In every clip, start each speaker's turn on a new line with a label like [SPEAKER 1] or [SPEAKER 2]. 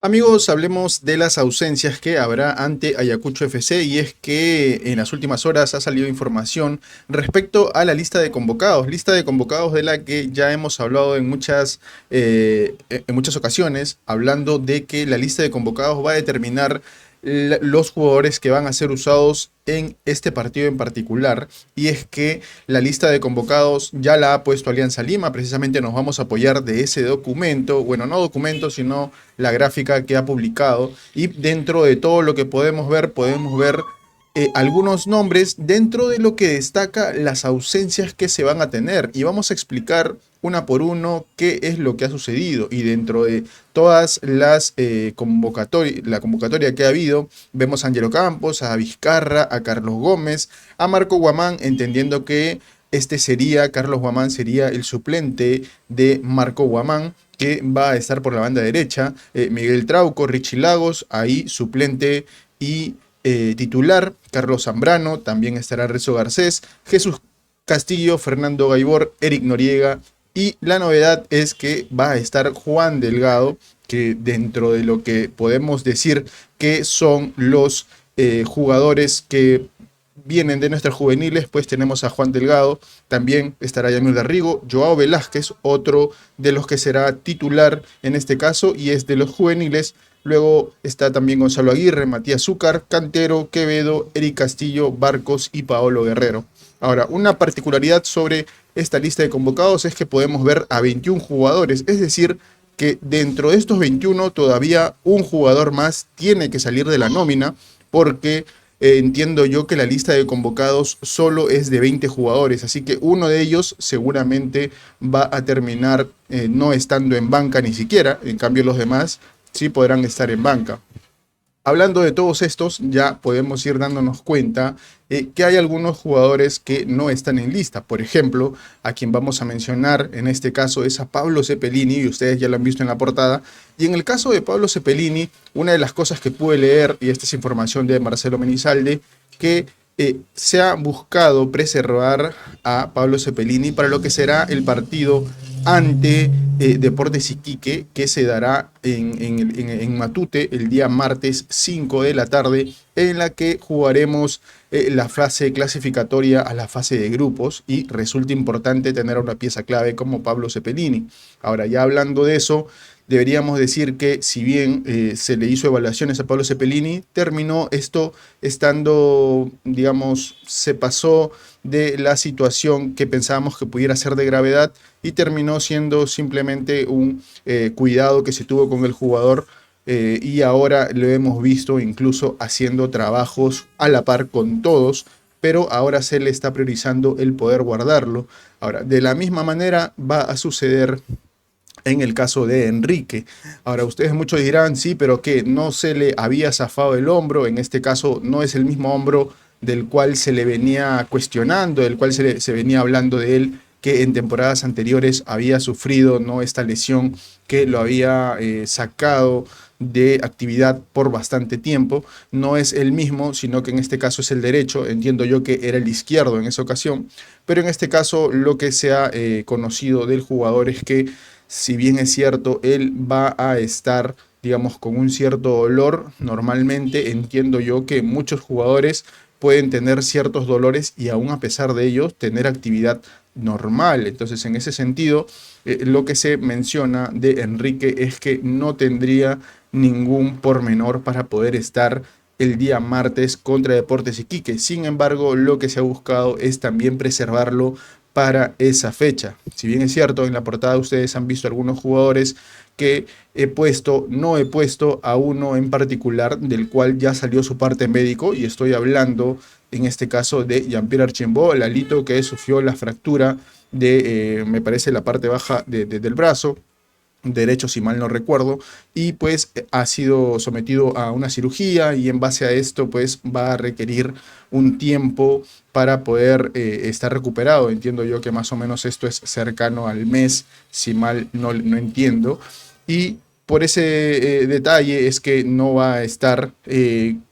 [SPEAKER 1] Amigos, hablemos de las ausencias que habrá ante Ayacucho FC y es que en las últimas horas ha salido información respecto a la lista de convocados de la que ya hemos hablado en muchas ocasiones, hablando de que la lista de convocados va a determinar los jugadores que van a ser usados en este partido en particular, y es que la lista de convocados ya la ha puesto Alianza Lima. Precisamente nos vamos a apoyar de ese documento, bueno, no documento, sino la gráfica que ha publicado, y dentro de todo lo que podemos ver algunos nombres dentro de lo que destaca las ausencias que se van a tener, y vamos a explicar una por uno qué es lo que ha sucedido. Y dentro de todas las la convocatoria que ha habido, vemos a Angelo Campos, a Vizcarra, a Carlos Gómez, a Marco Guamán, entendiendo que Carlos Guamán sería el suplente de Marco Guamán, que va a estar por la banda derecha. Miguel Trauco, Richie Lagos, ahí suplente y titular. Carlos Zambrano, también estará Rezo Garcés, Jesús Castillo, Fernando Gaibor, Eric Noriega, y la novedad es que va a estar Juan Delgado, que dentro de lo que podemos decir que son los jugadores que vienen de nuestras juveniles, pues tenemos a Juan Delgado, también estará Yamil Garrigo, Joao Velázquez, otro de los que será titular en este caso y es de los juveniles. Luego está también Gonzalo Aguirre, Matías Zúcar, Cantero, Quevedo, Eric Castillo, Barcos y Paolo Guerrero. Ahora, una particularidad sobre esta lista de convocados es que podemos ver a 21 jugadores, es decir, que dentro de estos 21 todavía un jugador más tiene que salir de la nómina, porque entiendo yo que la lista de convocados solo es de 20 jugadores, así que uno de ellos seguramente va a terminar no estando en banca ni siquiera. En cambio los demás sí podrán estar en banca. Hablando de todos estos, ya podemos ir dándonos cuenta que hay algunos jugadores que no están en lista. Por ejemplo, a quien vamos a mencionar en este caso es a Pablo Cepelini, y ustedes ya lo han visto en la portada. Y en el caso de Pablo Cepelini, una de las cosas que pude leer, y esta es información de Marcelo Menizalde, que se ha buscado preservar a Pablo Cepelini para lo que será el partido ante Deportes Iquique, que se dará en Matute el día martes 5 de la tarde, en la que jugaremos la fase clasificatoria a la fase de grupos, y resulta importante tener una pieza clave como Pablo Cepelini. Ahora, ya hablando de eso, deberíamos decir que si bien se le hizo evaluaciones a Pablo Cepelini, terminó esto estando, digamos, se pasó de la situación que pensábamos que pudiera ser de gravedad, y terminó siendo simplemente un cuidado que se tuvo con el jugador, y ahora lo hemos visto incluso haciendo trabajos a la par con todos, pero ahora se le está priorizando el poder guardarlo. Ahora, de la misma manera va a suceder en el caso de Enrique. Ahora, ustedes muchos dirán, sí, pero que no se le había zafado el hombro. En este caso no es el mismo hombro del cual se le venía cuestionando, del cual se venía hablando de él, que en temporadas anteriores había sufrido, ¿no?, esta lesión que lo había sacado de actividad por bastante tiempo. No es el mismo, sino que en este caso es el derecho. Entiendo yo que era el izquierdo en esa ocasión, pero en este caso lo que se ha conocido del jugador es que, si bien es cierto, él va a estar, digamos, con un cierto dolor. Normalmente entiendo yo que muchos jugadores pueden tener ciertos dolores y aún a pesar de ellos tener actividad normal. Entonces, en ese sentido, lo que se menciona de Enrique es que no tendría ningún pormenor para poder estar el día martes contra Deportes Iquique. Sin embargo, lo que se ha buscado es también preservarlo para esa fecha. Si bien es cierto, en la portada ustedes han visto algunos jugadores que he puesto, no he puesto a uno en particular del cual ya salió su parte médico, y estoy hablando en este caso de Jean-Pierre Archambault, Lalito, que sufrió la fractura de, me parece, la parte baja del brazo derecho, si mal no recuerdo, y pues ha sido sometido a una cirugía, y en base a esto pues va a requerir un tiempo para poder estar recuperado. Entiendo yo que más o menos esto es cercano al mes, si mal no entiendo. Y por ese detalle es que no va a estar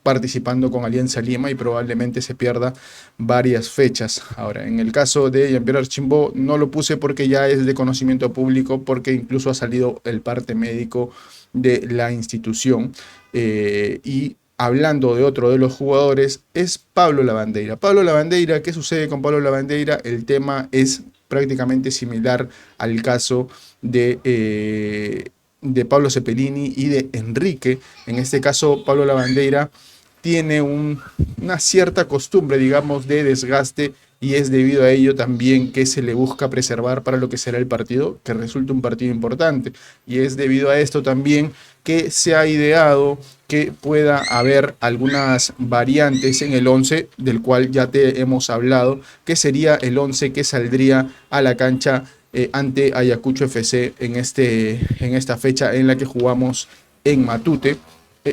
[SPEAKER 1] participando con Alianza Lima y probablemente se pierda varias fechas. Ahora, en el caso de Jean-Pierre Archimbó, no lo puse porque ya es de conocimiento público, porque incluso ha salido el parte médico de la institución. Y hablando de otro de los jugadores, es Pablo Lavandeira. Pablo Lavandeira, ¿qué sucede con Pablo Lavandeira? El tema es prácticamente similar al caso de Pablo Cepelini y de Enrique. En este caso, Pablo Lavandeira tiene una cierta costumbre, digamos, de desgaste, y es debido a ello también que se le busca preservar para lo que será el partido, que resulte un partido importante. Y es debido a esto también que se ha ideado que pueda haber algunas variantes en el 11, del cual ya te hemos hablado, que sería el 11 que saldría a la cancha ante Ayacucho FC en esta fecha en la que jugamos en Matute,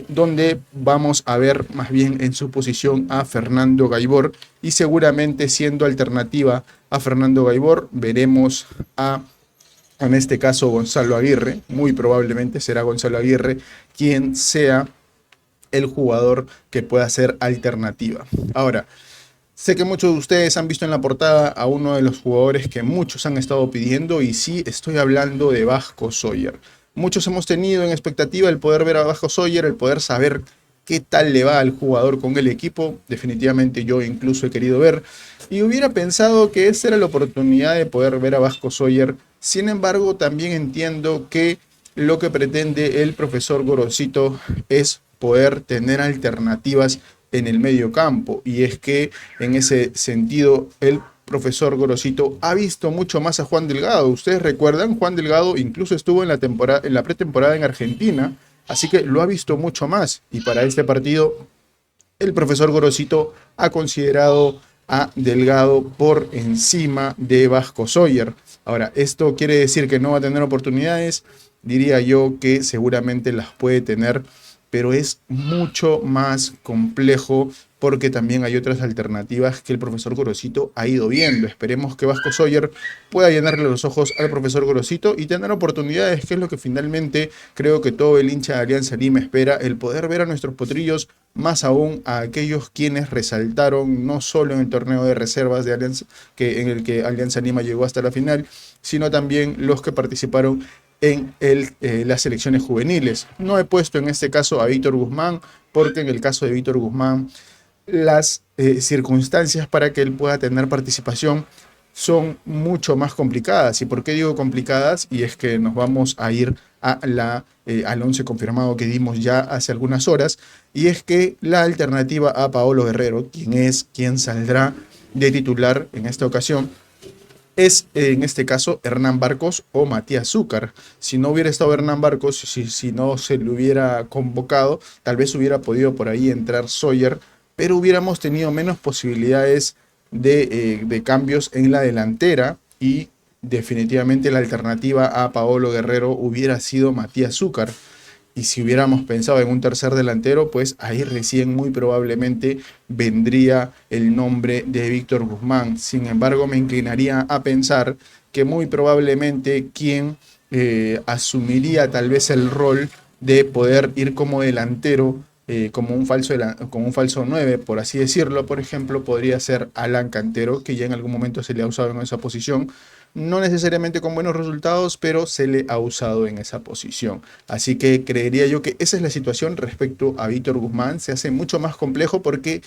[SPEAKER 1] donde vamos a ver más bien en su posición a Fernando Gaibor, y seguramente siendo alternativa a Fernando Gaibor veremos en este caso, Gonzalo Aguirre. Muy probablemente será Gonzalo Aguirre quien sea el jugador que pueda ser alternativa. Ahora, sé que muchos de ustedes han visto en la portada a uno de los jugadores que muchos han estado pidiendo, y sí, estoy hablando de Vasco Sawyer. Muchos hemos tenido en expectativa el poder ver a Vasco Sawyer, el poder saber qué tal le va al jugador con el equipo. Definitivamente yo incluso he querido ver y hubiera pensado que esta era la oportunidad de poder ver a Vasco Sawyer. Sin embargo, también entiendo que lo que pretende el profesor Gorosito es poder tener alternativas en el medio campo, y es que en ese sentido el profesor Gorosito ha visto mucho más a Juan Delgado. Ustedes recuerdan, Juan Delgado incluso estuvo en la pretemporada en Argentina, así que lo ha visto mucho más, y para este partido el profesor Gorosito ha considerado a Delgado por encima de Vasco Sawyer. Ahora, ¿esto quiere decir que no va a tener oportunidades? Diría yo que seguramente las puede tener, pero es mucho más complejo porque también hay otras alternativas que el profesor Gorosito ha ido viendo. Esperemos que Vasco Sawyer pueda llenarle los ojos al profesor Gorosito y tener oportunidades, que es lo que finalmente creo que todo el hincha de Alianza Lima espera, el poder ver a nuestros potrillos, más aún a aquellos quienes resaltaron no solo en el torneo de reservas de Alianza, en el que Alianza Lima llegó hasta la final, sino también los que participaron en las selecciones juveniles. No he puesto en este caso a Víctor Guzmán, porque en el caso de Víctor Guzmán las circunstancias para que él pueda tener participación son mucho más complicadas. ¿Y por qué digo complicadas? Y es que nos vamos a ir al 11 confirmado que dimos ya hace algunas horas, y es que la alternativa a Paolo Guerrero, quien saldrá de titular en esta ocasión, es en este caso Hernán Barcos o Matías Zúcar. Si no hubiera estado Hernán Barcos, si no se le hubiera convocado, tal vez hubiera podido por ahí entrar Sawyer, pero hubiéramos tenido menos posibilidades de cambios en la delantera, y definitivamente la alternativa a Paolo Guerrero hubiera sido Matías Zúcar. Y si hubiéramos pensado en un tercer delantero, pues ahí recién muy probablemente vendría el nombre de Víctor Guzmán. Sin embargo, me inclinaría a pensar que muy probablemente quien asumiría tal vez el rol de poder ir como delantero, como un falso 9, por así decirlo, por ejemplo, podría ser Alan Cantero, que ya en algún momento se le ha usado en esa posición. No necesariamente con buenos resultados, pero se le ha usado en esa posición. Así que creería yo que esa es la situación respecto a Víctor Guzmán. Se hace mucho más complejo porque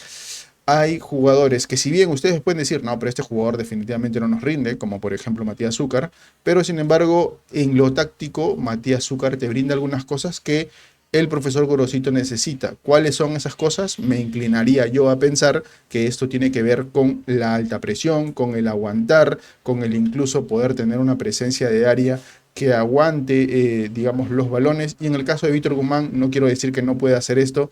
[SPEAKER 1] hay jugadores que, si bien ustedes pueden decir, no, pero este jugador definitivamente no nos rinde, como por ejemplo Matías Zúcar, pero sin embargo, en lo táctico, Matías Zúcar te brinda algunas cosas que el profesor Gorosito necesita. ¿Cuáles son esas cosas? Me inclinaría yo a pensar que esto tiene que ver con la alta presión, con el aguantar, con el incluso poder tener una presencia de área que aguante, digamos, los balones. Y en el caso de Víctor Guzmán, no quiero decir que no pueda hacer esto,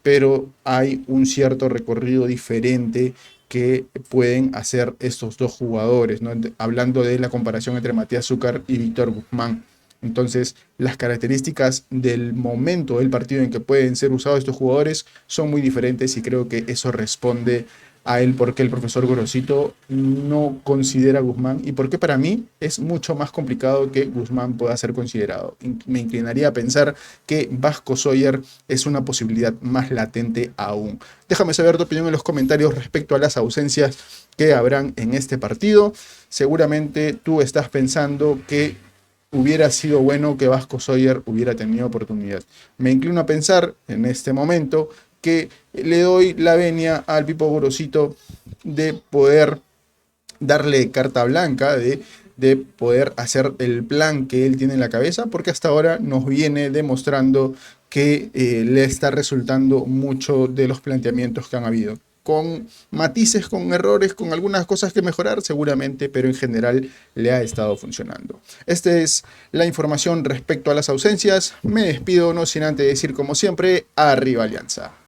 [SPEAKER 1] pero hay un cierto recorrido diferente que pueden hacer estos dos jugadores, ¿no? Hablando de la comparación entre Matías Zúcar y Víctor Guzmán. Entonces, las características del momento del partido en que pueden ser usados estos jugadores son muy diferentes, y creo que eso responde a él por qué el profesor Gorosito no considera a Guzmán y por qué para mí es mucho más complicado que Guzmán pueda ser considerado. Me inclinaría a pensar que Vasco Sawyer es una posibilidad más latente aún. Déjame saber tu opinión en los comentarios respecto a las ausencias que habrán en este partido. Seguramente tú estás pensando que hubiera sido bueno que Vasco Sawyer hubiera tenido oportunidad. Me inclino a pensar en este momento que le doy la venia al Pipo Gorosito de poder darle carta blanca, de poder hacer el plan que él tiene en la cabeza, porque hasta ahora nos viene demostrando que le está resultando mucho de los planteamientos que han habido. Con matices, con errores, con algunas cosas que mejorar seguramente, pero en general le ha estado funcionando. Esta es la información respecto a las ausencias. Me despido no sin antes decir como siempre, arriba Alianza.